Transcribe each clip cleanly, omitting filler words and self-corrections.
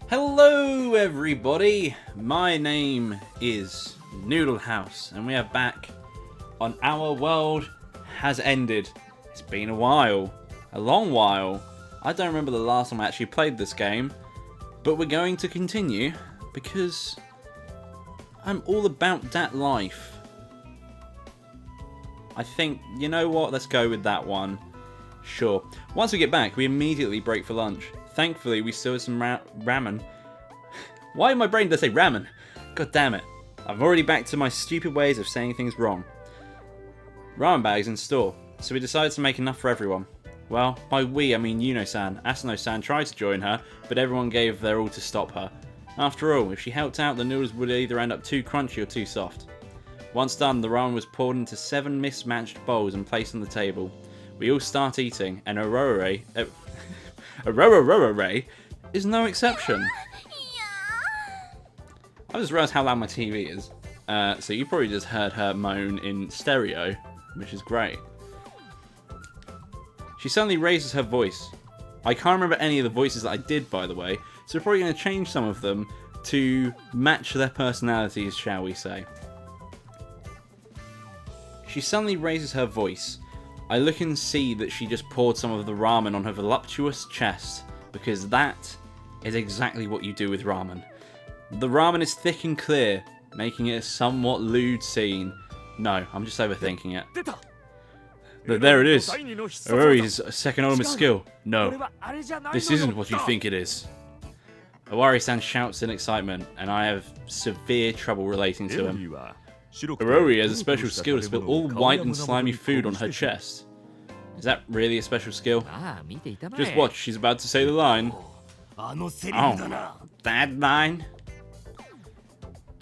Hello everybody, my name is NoodleHouse and we are back on Our World Has Ended. It's been a while, a long while. I don't remember the last time I actually played this game, but we're going to continue because I'm all about that life. I think, you know what, let's go with that one. Sure. Once we get back, we immediately break for lunch. Thankfully, we still have some ramen. Why in my brain does I say ramen? God damn it. I'm already back to my stupid ways of saying things wrong. Ramen bags in store, so we decided to make enough for everyone. Well, by we, I mean Yuno-san. Asano-san tried to join her, but everyone gave their all to stop her. After all, if she helped out, the noodles would either end up too crunchy or too soft. Once done, the ramen was poured into 7 mismatched bowls and placed on the table. We all start eating, and Aurora is no exception. I just realised how loud my TV is, so you probably just heard her moan in stereo, which is great. She suddenly raises her voice. I can't remember any of the voices that I did, by the way, so we're probably going to change some of them to match their personalities, shall we say. She suddenly raises her voice. I look and see that she just poured some of the ramen on her voluptuous chest, because that is exactly what you do with ramen. The ramen is thick and clear, making it a somewhat lewd scene. No, I'm just overthinking it. There it is. Aurori's second ultimate skill. No, this isn't what you think it is. Owari-san shouts in excitement, and I have severe trouble relating to him. Aurori has a special skill to spill all white and slimy food on her chest. Is that really a special skill? Just watch, she's about to say the line. Oh, that line?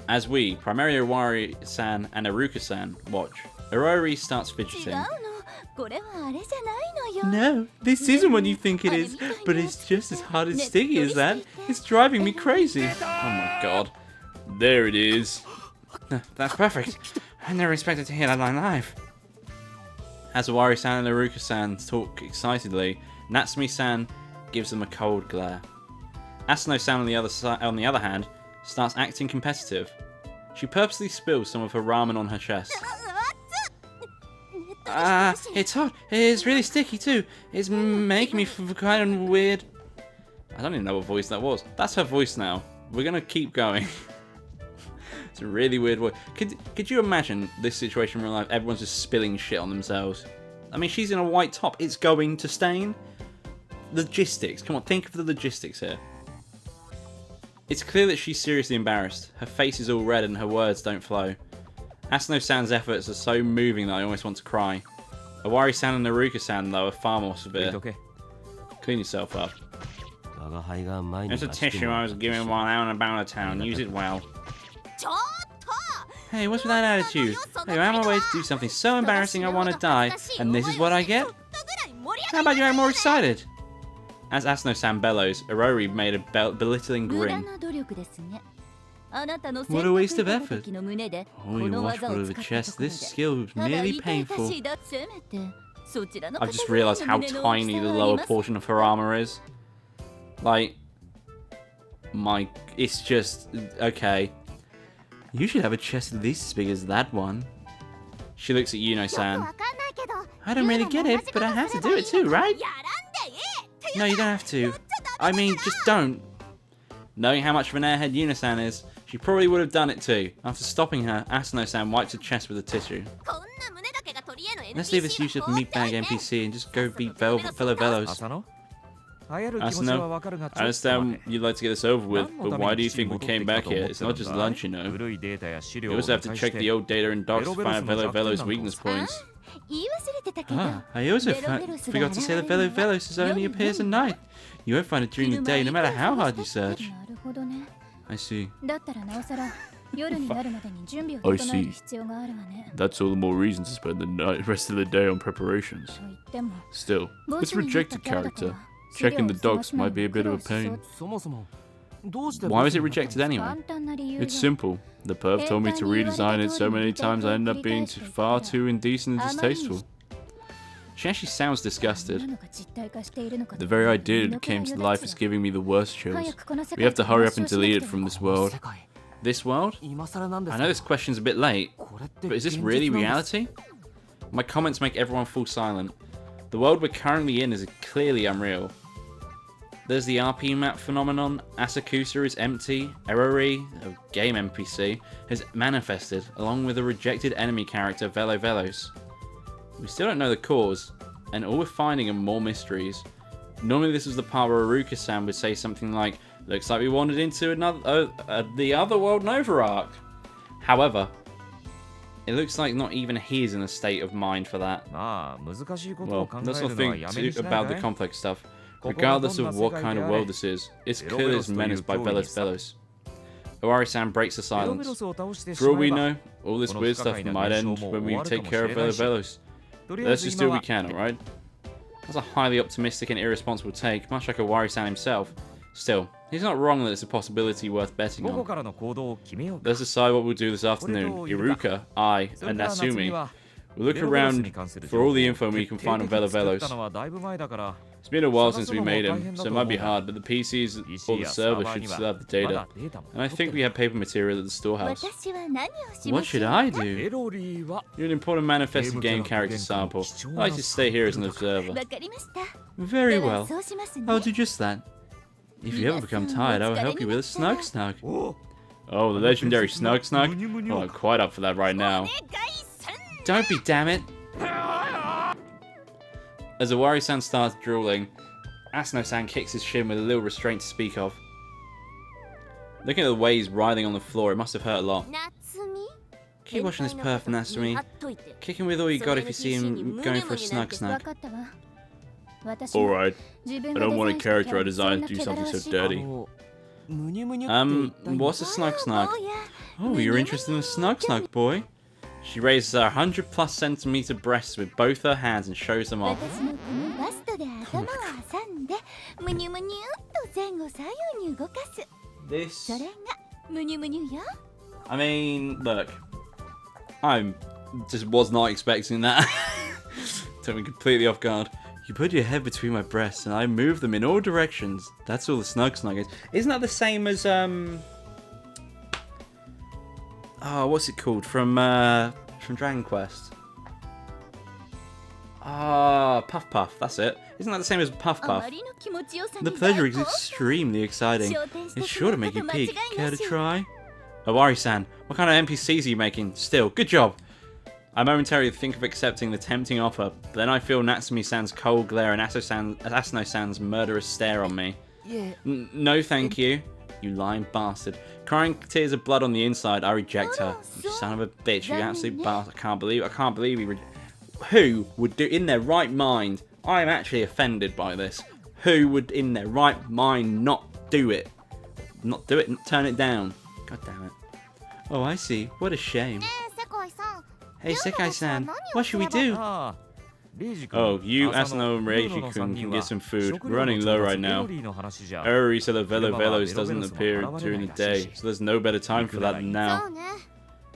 As we, primarily Owari-san and Iruka-san, watch, Aurori starts fidgeting. No, this isn't what you think it is, but it's just as hard and sticky as that. It's driving me crazy. Oh my god. There it is. That's perfect. I never expected to hear that line live. As Owari-san and Iruka-san talk excitedly, Natsumi-san gives them a cold glare. Asano-san on the other hand, starts acting competitive. She purposely spills some of her ramen on her chest. It's hot. It's really sticky too. It's making me kind of weird. I don't even know what voice that was. That's her voice now. We're gonna keep going. It's a really weird voice. Could you imagine this situation in real life? Everyone's just spilling shit on themselves. I mean, she's in a white top. It's going to stain. Logistics. Come on, think of the logistics here. It's clear that she's seriously embarrassed. Her face is all red and her words don't flow. Asano-san's efforts are so moving that I almost want to cry. Owari-san and Iruka-san, though, are far more severe. Clean yourself up. There's a tissue I was given while out and about town. Use it well. Hey, what's with that attitude? Hey, I'm on my way to do something so embarrassing I want to die, and this is what I get? How about you act more excited? As Asano-san bellows, Aurori made a belittling grin. What a waste of effort. Oh, you watch for the chest. This skill is merely painful. I've just realised how tiny the lower portion of her armour is. Like, it's just, okay. You should have a chest at least as big as that one. She looks at Yuno-san. I don't really get it, but I have to do it too, right? No, you don't have to. I mean, just don't. Knowing how much of an airhead Yuno-san is, she probably would have done it too. After stopping her, Asano-san wipes her chest with a tissue. Let's leave this useless meatbag NPC and just go beat Velovelos. Asano, I understand you'd like to get this over with, but why do you think we came back here? It's not just lunch, you know. We also have to check the old data and docs to find Velovelos' weakness points. I also forgot to say that Velovelos only appears at night. You won't find it during the day, no matter how hard you search. I see. I see. That's all the more reason to spend the rest of the day on preparations. Still, it's a rejected character. Checking the docs might be a bit of a pain. Why was it rejected anyway? It's simple. The perv told me to redesign it so many times I ended up being far too indecent and distasteful. She actually sounds disgusted. The very idea that came to life is giving me the worst chills. We have to hurry up and delete it from this world. This world? I know this question's a bit late, but is this really reality? My comments make everyone fall silent. The world we're currently in is clearly unreal. There's the RP map phenomenon, Asakusa is empty, Erori, a game NPC, has manifested, along with a rejected enemy character, Velovelos. We still don't know the cause, and all we're finding are more mysteries. Normally this is the part where Aruka-san would say something like, looks like we wandered into the other world Nova arc. However, it looks like not even he's in a state of mind for that. Well, let's not think too about the complex stuff. Regardless of what kind of world this is, it's clearly menaced by Velovelos. Owari-san breaks the silence. For all we know, all this weird stuff might end when we take care of Velovelos. Let's just do what we can, alright? That's a highly optimistic and irresponsible take, much like Owari-san himself. Still, he's not wrong that it's a possibility worth betting on. Let's decide what we'll do this afternoon. Iruka, I, and Natsumi will look around for all the info we can find on Velovelos. It's been a while since we made him, so it might be hard, but the PCs or the server should still have the data. And I think we have paper material at the storehouse. What should I do? You're an important manifested game character sample. I'd like to stay here as an observer. Very well. I'll do just that. If you ever become tired, I'll help you with a Snug Snug. Oh, the legendary Snug Snug? Oh, I'm quite up for that right now. Don't be, damn it! As Owari-san starts drooling, Asano-san kicks his shin with a little restraint to speak of. Looking at the way he's writhing on the floor, it must have hurt a lot. Keep watching this perf, Natsumi. Kick him with all you got if you see him going for a Snug Snug. Alright. I don't want a character I design to do something so dirty. What's a Snug Snug? Oh, you're interested in a Snug Snug, boy? She raises her 100+ centimeter breasts with both her hands and shows them off. This... I mean, look. I just was not expecting that. Took me completely off guard. You put your head between my breasts and I move them in all directions. That's all the Snug Snug is. Isn't that the same as, oh, what's it called? From Dragon Quest. Ah, Puff Puff, that's it. Isn't that the same as Puff Puff? The pleasure is extremely exciting. It's sure to make you peak. Care to try? Owari-san, what kind of NPCs are you making? Still, good job. I momentarily think of accepting the tempting offer, but then I feel Natsumi-san's cold glare and Asano-san's murderous stare on me. No thank you. You lying bastard. Crying tears of blood on the inside, I reject her. You son of a bitch, you absolute bastard. I can't believe you. Who would do, in their right mind, I'm actually offended by this. Who would in their right mind not do it? Not do it, turn it down. God damn it. Oh, I see. What a shame. Hey, Sekai-san, what should we do? Oh, you, Asano, and Reiji-kun can get some food. We're running low right now. Erori said that Velovelos doesn't appear during the day, so there's no better time for that than now.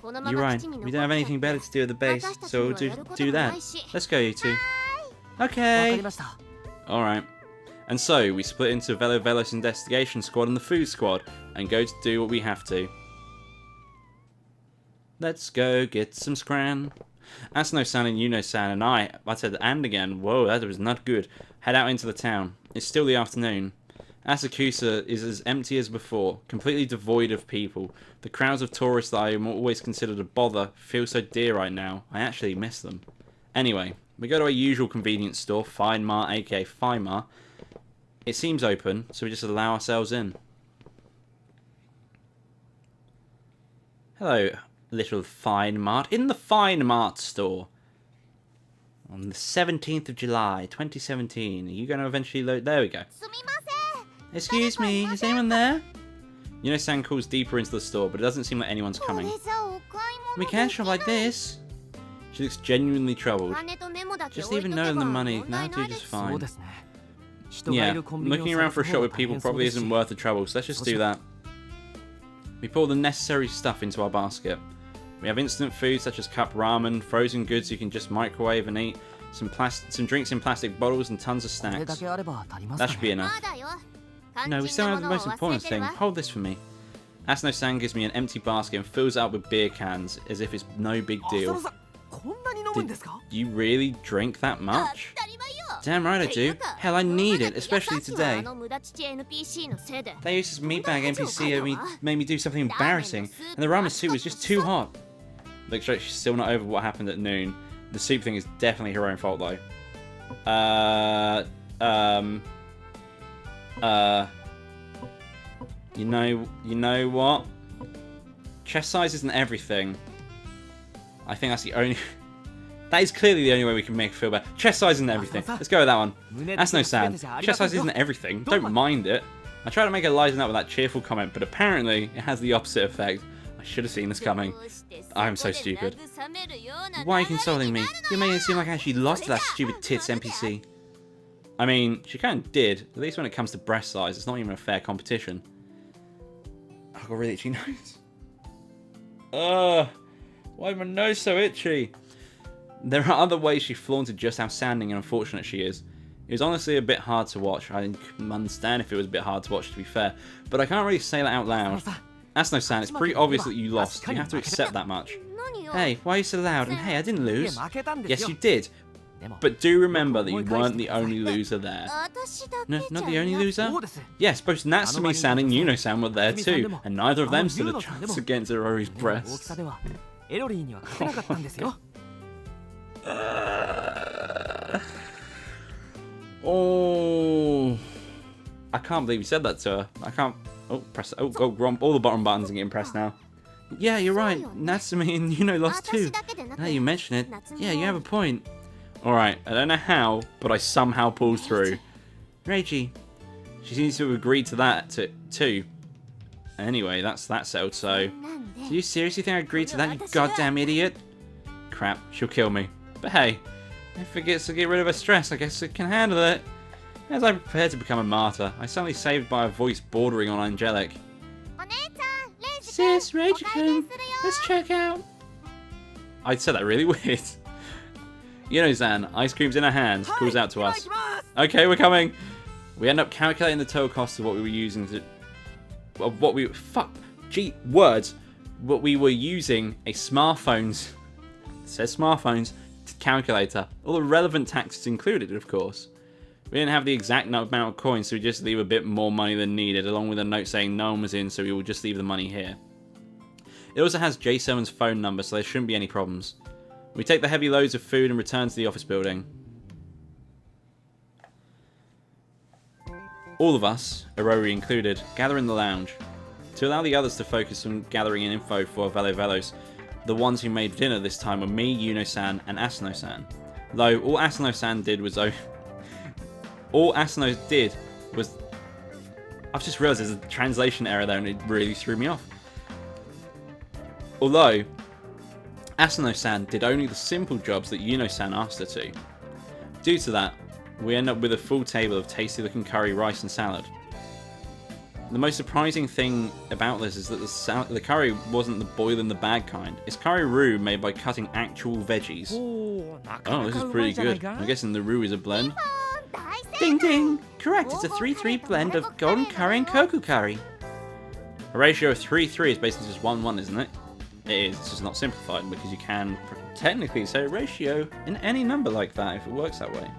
You're right, we don't have anything better to do at the base, so we'll do that. Let's go, you two. Okay. Alright. And so, we split into Velovelos Investigation Squad and the Food Squad, and go to do what we have to. Let's go get some scran. Asano-san and Yuno-san and I said and again, whoa, that was not good, head out into the town. It's still the afternoon. Asakusa is as empty as before, completely devoid of people. The crowds of tourists that I am always considered a bother feel so dear right now. I actually miss them. Anyway, we go to our usual convenience store, Fine Mart, aka Fimar. It seems open, so we just allow ourselves in. Hello, little Fine Mart. In the Fine Mart store. On the 17th of July, 2017. Are you going to eventually load? There we go. Excuse me, is anyone there? Yuno-san calls deeper into the store, but it doesn't seem like anyone's coming. We can't shop like this. She looks genuinely troubled. Just leave a note on the money, that'll do just fine. Yeah, looking around for a shop with people probably isn't worth the trouble, so let's just do that. We pour the necessary stuff into our basket. We have instant food such as cup ramen, frozen goods you can just microwave and eat, some drinks in plastic bottles, and tons of snacks. That should be enough. No, we still have the most important thing. Hold this for me. Asano-san gives me an empty basket and fills it up with beer cans as if it's no big deal. Did you really drink that much? Damn right I do. Hell, I need it, especially today. That useless meatbag NPC made me do something embarrassing, and the ramen soup was just too hot. Looks like she's still not over what happened at noon. The soup thing is definitely her own fault, though. You know what? Chest size isn't everything. I think that's the only... That is clearly the only way we can make her feel better. Chest size isn't everything. Let's go with that one. That's no sad. Chest size isn't everything. Don't mind it. I tried to make her lighten up with that cheerful comment, but apparently it has the opposite effect. I should have seen this coming. I'm so stupid. Why are you consoling me? You're making it seem like I actually lost to that stupid tits NPC. I mean, she kind of did. At least when it comes to breast size, it's not even a fair competition. I've got really itchy nose. Ugh. Why is my nose so itchy? There are other ways she flaunted just how saddening and unfortunate she is. It was honestly a bit hard to watch. I can understand if it was a bit hard to watch, to be fair. But I can't really say that out loud. Asano-san, it's pretty obvious that you lost. You have to accept that much. Hey, why are you so loud? And hey, I didn't lose. Yes, you did. But do remember that you weren't the only loser there. No, not the only loser? Yes, both Natsumi-san and Yuno-san were there too, and neither of them stood a chance against Irori's breasts. Oh, I can't believe you said that to her. I can't. Oh, press. Oh, go wrong. All the bottom buttons are getting pressed now. Yeah, you're right. Natsumi and Yuno lost too. Now you mention it. Yeah, you have a point. Alright, I don't know how, but I somehow pulled through. Reiji. She seems to have agreed to that too. Anyway, that's that settled, so... Do you seriously think I agreed to that, you goddamn idiot? Crap, she'll kill me. But hey, if it gets to get rid of her stress, I guess it can handle it. As I prepare to become a martyr, I'm suddenly saved by a voice bordering on angelic. Sis, Reiji-kun, let's check out. I said that really weird. Yuno-san, ice cream's in her hands, calls out to us. Okay, we're coming. We end up calculating the total cost of what we were using to... Of what we... Fuck. Gee, words. What we were using a smartphone's... It says smartphones. Calculator. All the relevant taxes included, of course. We didn't have the exact amount of coins, so we just leave a bit more money than needed, along with a note saying no one was in, so we will just leave the money here. It also has J7's phone number, so there shouldn't be any problems. We take the heavy loads of food and return to the office building. All of us, Irori included, gather in the lounge. To allow the others to focus on gathering in info for Velovelos, the ones who made dinner this time were me, Yuno-san, and Asano-san. Though all Asano did was... I've just realised there's a translation error there and it really threw me off. Although... Asano-san did only the simple jobs that Yuno-san asked her to. Due to that, we end up with a full table of tasty looking curry, rice and salad. The most surprising thing about this is that the curry wasn't the boil in the bag kind. It's curry roux made by cutting actual veggies. Oh, this is pretty good. I'm guessing the roux is a blend. Ding ding! Correct, it's a 3-3 blend of golden curry and cocoa curry. A ratio of 3-3 is basically just 1-1, isn't it? It is, it's just not simplified because you can technically say ratio in any number like that if it works that way.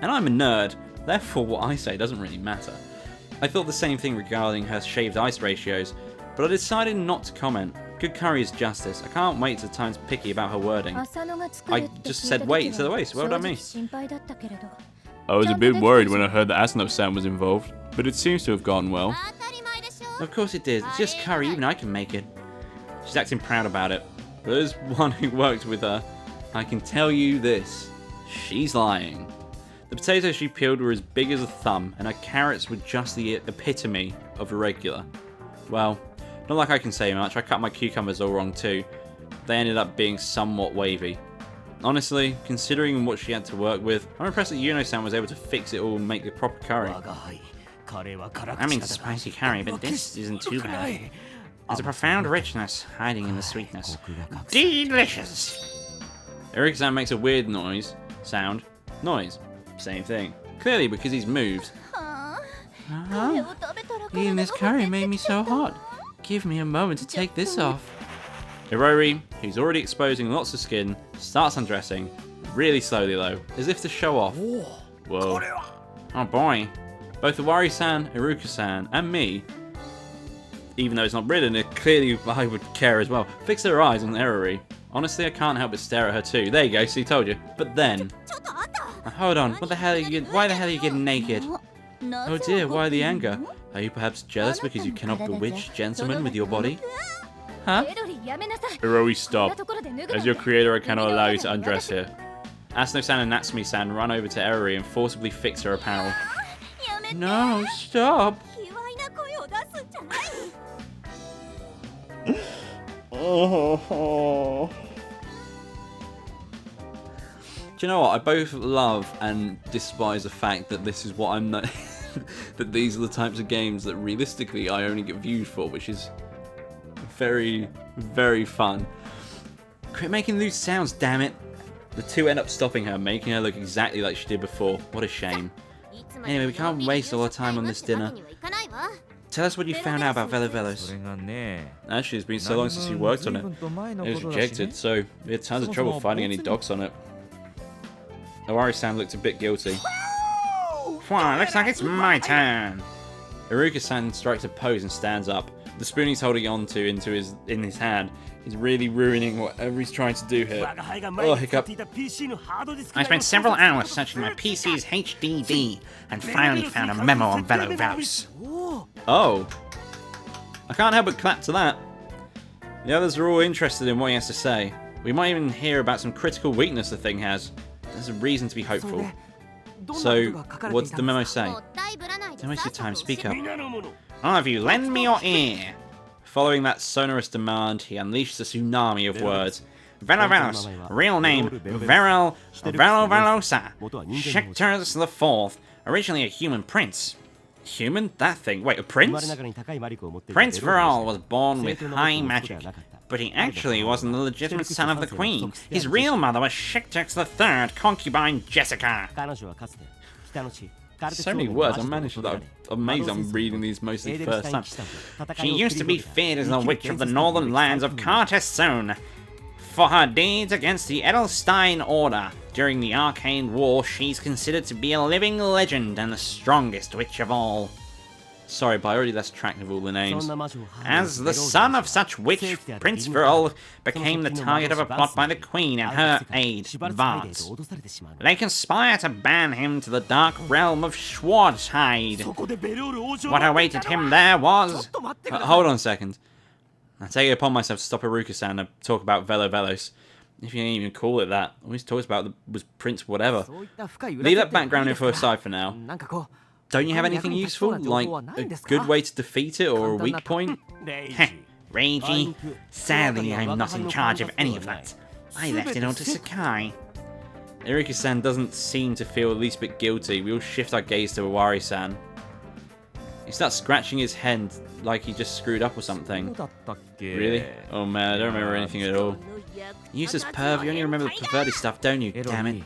And I'm a nerd, therefore what I say doesn't really matter. I thought the same thing regarding her shaved ice ratios, but I decided not to comment. Good curry is justice. I can't wait till time's picky about her wording. I just said wait instead of wait, so well done me. I was a bit worried when I heard that Asano-san was involved, but it seems to have gone well. Of course it did, it's just curry, even I can make it. She's acting proud about it, but as one who worked with her, I can tell you this, she's lying. The potatoes she peeled were as big as a thumb, and her carrots were just the epitome of irregular. Well, not like I can say much, I cut my cucumbers all wrong too. They ended up being somewhat wavy. Honestly, considering what she had to work with, I'm impressed that Yuno-san was able to fix it all and make the proper curry. I mean spicy curry, but this isn't too bad. There's a profound richness hiding in the sweetness. Delicious! Eric-san makes a weird noise, sound, noise. Same thing. Clearly because he's moved. Eating this curry made me so hot. Give me a moment to take this off. Irori, who's already exposing lots of skin, starts undressing, really slowly though, as if to show off. Whoa. Oh boy. Both Iwari-san, Iruka-san, and me, even though it's not written, clearly I would care as well, fix their eyes on Irori. Honestly, I can't help but stare at her too. There you go, see, told you. But then... hold on, why the hell are you getting naked? Oh dear, why the anger? Are you perhaps jealous because you cannot bewitch gentlemen with your body? Huh? Irori, stop. As your creator, I cannot allow you to undress here. Asano-san and Natsumi-san run over to Irori and forcibly fix her apparel. No, stop! Oh. Do you know what? I both love and despise the fact that this is what I'm not. That these are the types of games that realistically I only get views for, which is very, very fun. Quit making loose sounds, damn it! The two end up stopping her, making her look exactly like she did before. What a shame. Anyway, we can't waste all our time on this dinner. Tell us what you found out about Velovelos. Actually, it's been so long since you worked on it. It was rejected, so we had tons of trouble finding any docs on it. Iwari-san looked a bit guilty. Wow, looks like it's my turn. Iruka-san strikes a pose and stands up. The spoon he's holding on to in his hand is really ruining whatever he's trying to do here. Oh, hiccup. I spent several hours searching my PC's HDD and finally found a memo on Velovelos. Oh. I can't help but clap to that. The others are all interested in what he has to say. We might even hear about some critical weakness the thing has. There's a reason to be hopeful. So, what does the memo say? Don't waste your time, speak up. All of you, lend me your ear. Following that sonorous demand, he unleashes a tsunami of words. Velovelos, real name, Velovelosa, Shectors IV, originally a human prince. Human? That thing. Wait, a prince? Prince Viral was born with high magic, but he actually wasn't the legitimate son of the queen. His real mother was Shectors III, concubine Jessica. So many words, I'm amazed I'm reading these mostly first time. She used to be feared as the witch of the northern lands of Carcassonne for her deeds against the Edelstein Order. During the Arcane War, she's considered to be a living legend and the strongest witch of all. Sorry, but I already lost track of all the names. As the son of such witch, Prince Viral became the target of a plot by the Queen and her aide, Vance. They conspire to ban him to the dark realm of Schwarzheide. What awaited him there was... hold on a second. I take it upon myself to stop Iruka-san and talk about Velovelos. If you ain't even call it that. All he talks about was Prince whatever. Leave that background info aside for now. Don't you have anything useful, like a good way to defeat it or a weak point? Heh, Reiji. Sadly, I'm not in charge of any of that. I left it all to Sakai. Iruka-san doesn't seem to feel the least bit guilty. We all shift our gaze to Iwari-san. He starts scratching his head like he just screwed up or something. Really? Oh man, I don't remember anything at all. Useless perv, you only remember the perverted stuff, don't you? Damn it.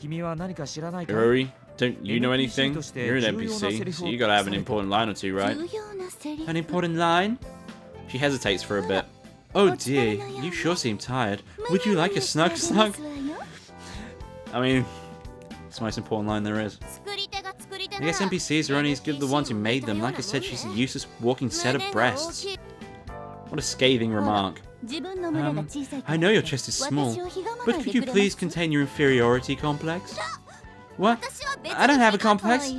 Irori? Don't you know anything? You're an NPC, so you gotta have an important line or two, right? An important line? She hesitates for a bit. Oh dear, you sure seem tired. Would you like a snug snug? I mean, it's the most important line there is. I guess NPCs are only as good as the ones who made them. Like I said, she's a useless walking set of breasts. What a scathing remark. I know your chest is small, but could you please contain your inferiority complex? What? I don't have a complex.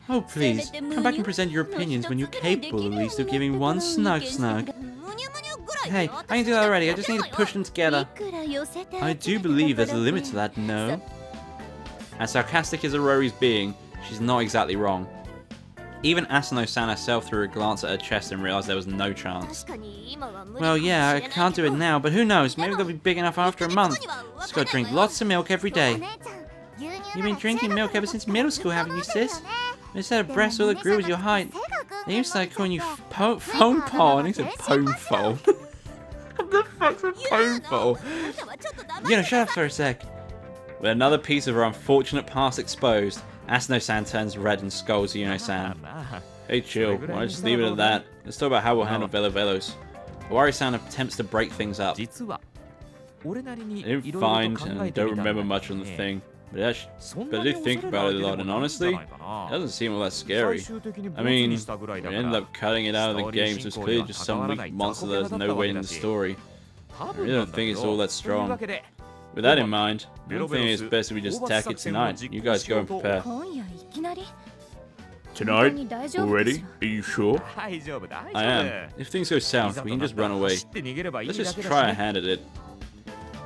Oh, please, come back and present your opinions when you're capable at least of giving one snug snug. Hey, I can do that already, I just need to push them together. I do believe there's a limit to that, no? As sarcastic as Irori's being, she's not exactly wrong. Even Asano-san herself threw a glance at her chest and realised there was no chance. Well, yeah, I can't do it now, but who knows, maybe they'll be big enough after a month. Just gotta drink lots of milk every day. You've been drinking milk ever since middle school, haven't you, sis? Instead of breasts all that grew with your height. They used to start calling you phone pole, and he said pone pole. What the fuck's a pone pole? You know, shut up for a sec. With another piece of her unfortunate past exposed, Asano-san turns red and scolds Yuno-san. Hey chill, why don't you just leave it at that? Let's talk about how we'll handle Velovelos. Owari-san attempts to break things up. I didn't find and don't remember much on the thing, but I did think about it a lot, and honestly, it doesn't seem all that scary. I mean, we ended up cutting it out of the game, so it's clearly just some weak monster that has no weight in the story. I really don't think it's all that strong. With that in mind, I don't think it's best if we just attack it tonight. You guys go and prepare. Tonight? Already? Are you sure? I am. If things go south, we can just run away. Let's just try a hand at it.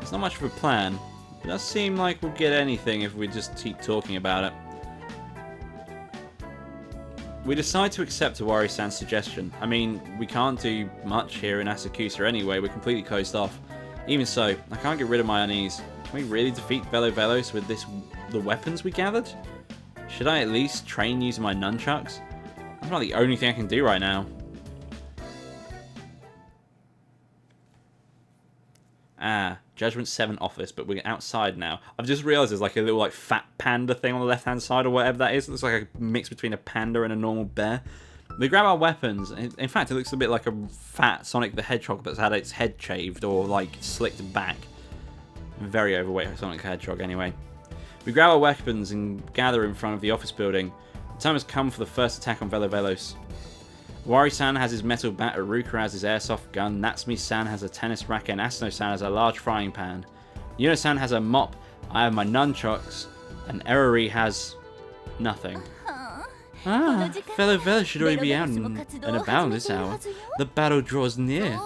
It's not much of a plan. It does seem like we'll get anything if we just keep talking about it. We decide to accept Owari-san's suggestion. I mean, we can't do much here in Asakusa anyway, we're completely closed off. Even so, I can't get rid of my unease. Can we really defeat Velovelos with the weapons we gathered? Should I at least train using my nunchucks? That's not the only thing I can do right now. Ah, Judgment 7 office, but we're outside now. I've just realised there's like a little fat panda thing on the left-hand side or whatever that is. It looks like a mix between a panda and a normal bear. We grab our weapons. In fact, it looks a bit like a fat Sonic the Hedgehog that's had its head shaved or like slicked back. Very overweight Sonic the Hedgehog anyway. We grab our weapons and gather in front of the office building. The time has come for the first attack on Velovelos. Owari-san has his metal bat, Aruka has his airsoft gun, Natsumi-san has a tennis racket, and Asano-san has a large frying pan. Yuno-san has a mop, I have my nunchucks, and Erori has nothing. Ah, Velovelos should already be out and about this hour. The battle draws near.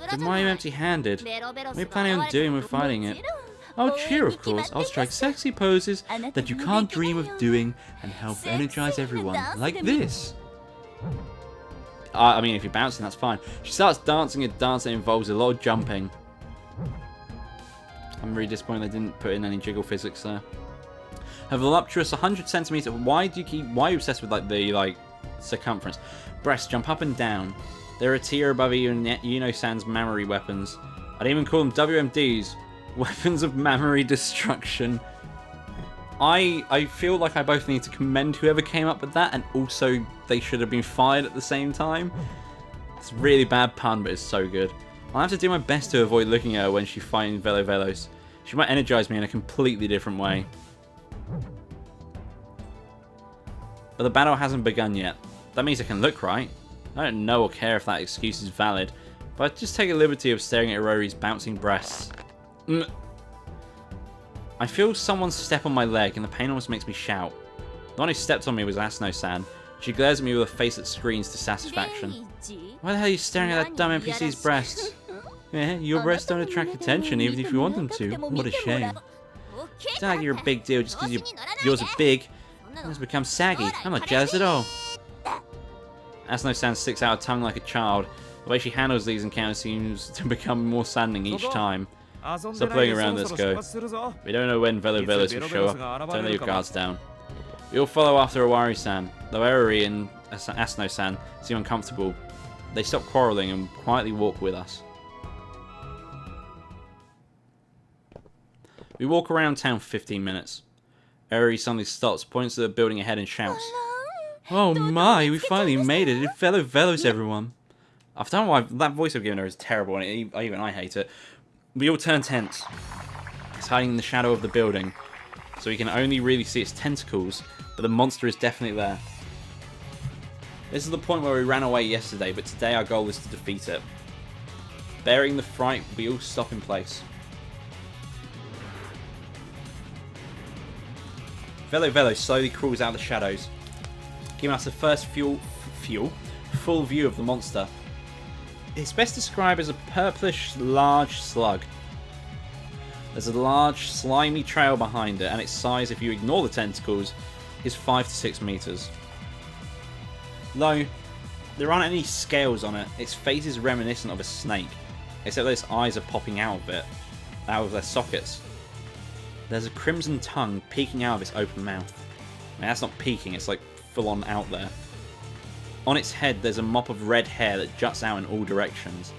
Then why are you empty-handed? What are you planning on doing when fighting it? I'll cheer, of course. I'll strike sexy poses that you can't dream of doing and help energize everyone, like this. I mean, if you're bouncing, that's fine. She starts dancing a dance that involves a lot of jumping. I'm really disappointed they didn't put in any jiggle physics there. Her voluptuous 100cm. Why are you obsessed with the circumference? Breasts jump up and down. They're a tier above Yuno-san's mammary weapons. I'd even call them WMDs. Weapons of mammary destruction. I feel like I both need to commend whoever came up with that, and also they should have been fired at the same time. It's a really bad pun, but it's so good. I'll have to do my best to avoid looking at her when she finds Velovelos. She might energize me in a completely different way. But the battle hasn't begun yet. That means I can look right. I don't know or care if that excuse is valid, but I just take a liberty of staring at Rory's bouncing breasts. I feel someone step on my leg and the pain almost makes me shout. The one who stepped on me was Asano-san. She glares at me with a face that screams dissatisfaction. Why the hell are you staring at that dumb NPC's breasts? Yeah, your breasts don't attract attention even if you want them to. What a shame. It's not like you're a big deal just because yours are big. Yours become saggy. I'm not jealous at all. Asano-san sticks out her tongue like a child. The way she handles these encounters seems to become more saddening each time. Stop playing around, let's go. We don't know when Velovelos will show up. Don't lay your guards down. We all follow after Owari-san. Though Erori and Asano-san seem uncomfortable, they stop quarrelling and quietly walk with us. We walk around town for 15 minutes. Erori suddenly stops, points to the building ahead and shouts, "Oh my, we finally made it! It's Velovelos, everyone!" I've done why that voice I've given her is terrible, and even I hate it. We all turn tense. It's hiding in the shadow of the building, so we can only really see its tentacles, but the monster is definitely there. This is the point where we ran away yesterday, but today our goal is to defeat it. Bearing the fright, we all stop in place. Velovelos slowly crawls out of the shadows, giving us the first full view of the monster. It's best described as a purplish, large slug. There's a large, slimy trail behind it, and its size, if you ignore the tentacles, is 5 to 6 meters. Though, there aren't any scales on it, its face is reminiscent of a snake, except that its eyes are popping out of their sockets. There's a crimson tongue peeking out of its open mouth. I mean, that's not peeking, it's like full on out there. On its head, there's a mop of red hair that juts out in all directions.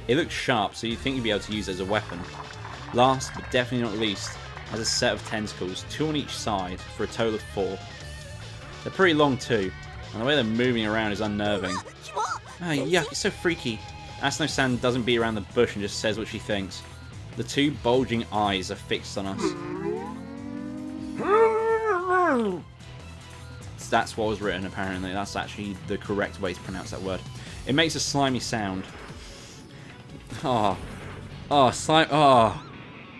It looks sharp, so you'd think you'd be able to use it as a weapon. Last, but definitely not least, has a set of tentacles, 2 on each side, for a total of 4. They're pretty long too, and the way they're moving around is unnerving. Oh, yuck, it's so freaky. Asano-san doesn't beat around the bush and just says what she thinks. The 2 bulging eyes are fixed on us. That's what was written, apparently. That's actually the correct way to pronounce that word. It makes a slimy sound. Oh, slime. Oh,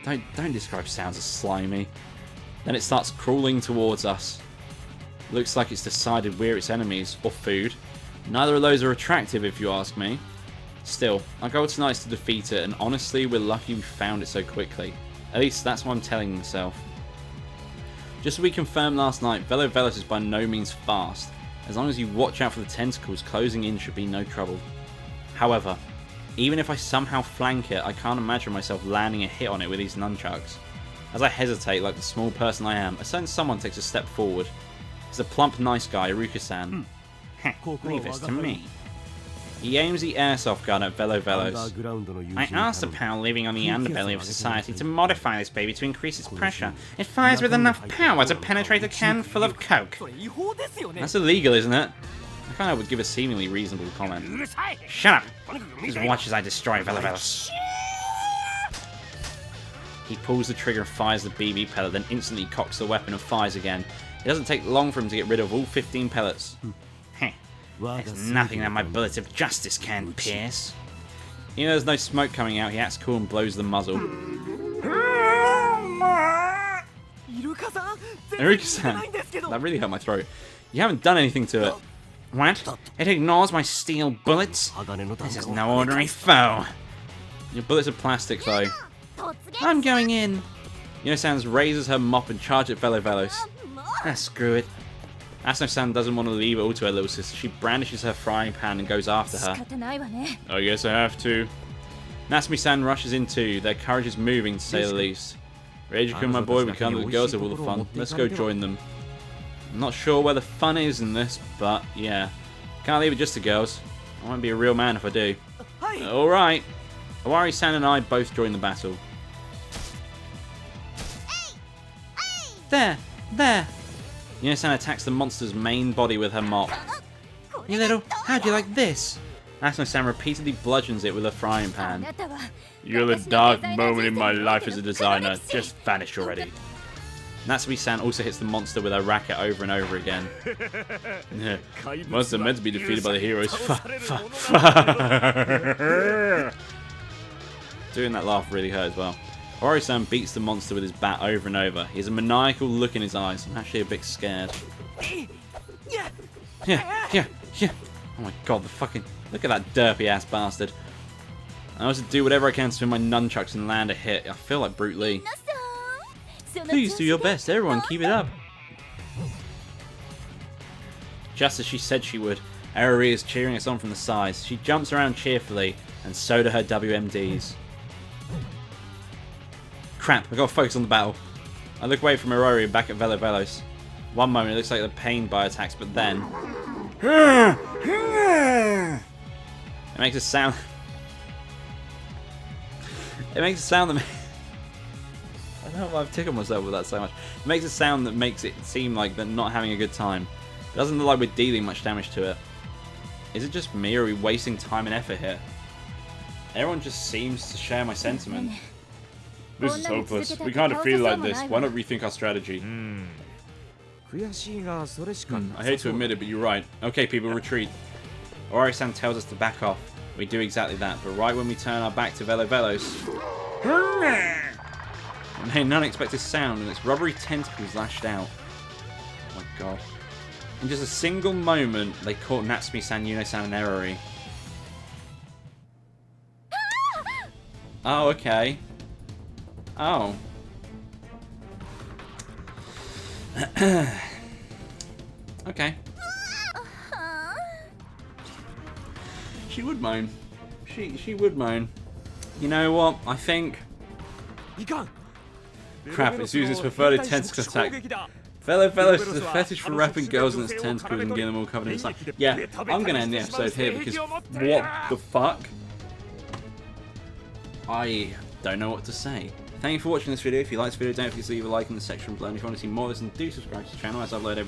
don't describe sounds as slimy. Then it starts crawling towards us. Looks like it's decided we're its enemies, or food. Neither of those are attractive, if you ask me. Still, our goal tonight is to defeat it, and honestly, we're lucky we found it so quickly. At least that's what I'm telling myself. Just as we confirmed last night, Velovelos is by no means fast. As long as you watch out for the tentacles, closing in should be no trouble. However, even if I somehow flank it, I can't imagine myself landing a hit on it with these nunchucks. As I hesitate, like the small person I am, a certain someone takes a step forward. It's a plump, nice guy, Iruka-san. Leave this to me. He aims the airsoft gun at Velovelos. I asked a pal living on the underbelly of society to modify this baby to increase its pressure. It fires with enough power to penetrate a can full of coke. That's illegal, isn't it? I kind of would give a seemingly reasonable comment. Shut up! Just watch as I destroy Velovelos. He pulls the trigger and fires the BB pellet, then instantly cocks the weapon and fires again. It doesn't take long for him to get rid of all 15 pellets. There's nothing that my bullets of justice can't pierce. Even though there's no smoke coming out, he acts cool and blows the muzzle. Iruka-san, that really hurt my throat. You haven't done anything to it. What? It ignores my steel bullets? This is no ordinary foe. Your bullets are plastic, though. I'm going in. Yuno-san raises her mop and charges at Velovelos. Screw it. Asano-san doesn't want to leave it all to her little sister. She brandishes her frying pan and goes after her. I guess I have to. Natsumi-san rushes in too. Their courage is moving, to say the least. Reiji-kun, my boy, we can't let the girls have all the fun. Let's go join them. I'm not sure where the fun is in this, but yeah. Can't leave it just to girls. I won't be a real man if I do. Alright. Owari-san and I both join the battle. There! Yuno-san attacks the monster's main body with her mop. You little, how'd you like this? Asano-san repeatedly bludgeons it with a frying pan. You're the dark moment in my life as a designer. Just vanish already. Natsumi-san also hits the monster with her racket over and over again. Monsters are meant to be defeated by the heroes. Doing that laugh really hurt as well. Owari-san beats the monster with his bat over and over. He has a maniacal look in his eyes. I'm actually a bit scared. Yeah. Oh my god, the fucking... Look at that derpy ass bastard. I also do whatever I can to spin my nunchucks and land a hit. I feel like Brute Lee. Please do your best, everyone. Keep it up. Just as she said she would, Aori is cheering us on from the sides. She jumps around cheerfully, and so do her WMDs. Crap, I gotta focus on the battle. I look away from Aori and back at Velovelos. One moment it looks like they're pained by attacks, but then... It makes a sound... It makes a sound that... I don't know if I've tickled myself with that so much. It makes a sound that makes it seem like they're not having a good time. It doesn't look like we're dealing much damage to it. Is it just me, or are we wasting time and effort here? Everyone just seems to share my sentiment. This is hopeless. We can't defeat like this. Why not rethink our strategy? I hate to admit it, but you're right. Okay, people, retreat. Owari-san tells us to back off. We do exactly that, but right when we turn our back to Velovelos... It made an unexpected sound, and its rubbery tentacles lashed out. Oh my god. In just a single moment, they caught Natsumi-san, Yuno-san, and Aori. Oh, okay. Oh. Okay. She would moan. She would moan. You know what? I think... Crap, it's using its preferred tentacle attack. Velovelos is a fetish for wrapping girls in its tentacles and getting them all covered in slime. Yeah, I'm gonna end the episode here because what the fuck? I don't know what to say. Thank you for watching this video. If you like this video, don't forget to leave a like in the section below. And if you want to see more of this, then do subscribe to the channel, as I upload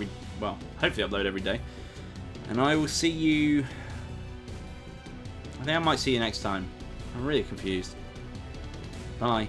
hopefully upload every day. And I will see you... I think I might see you next time. I'm really confused. Bye.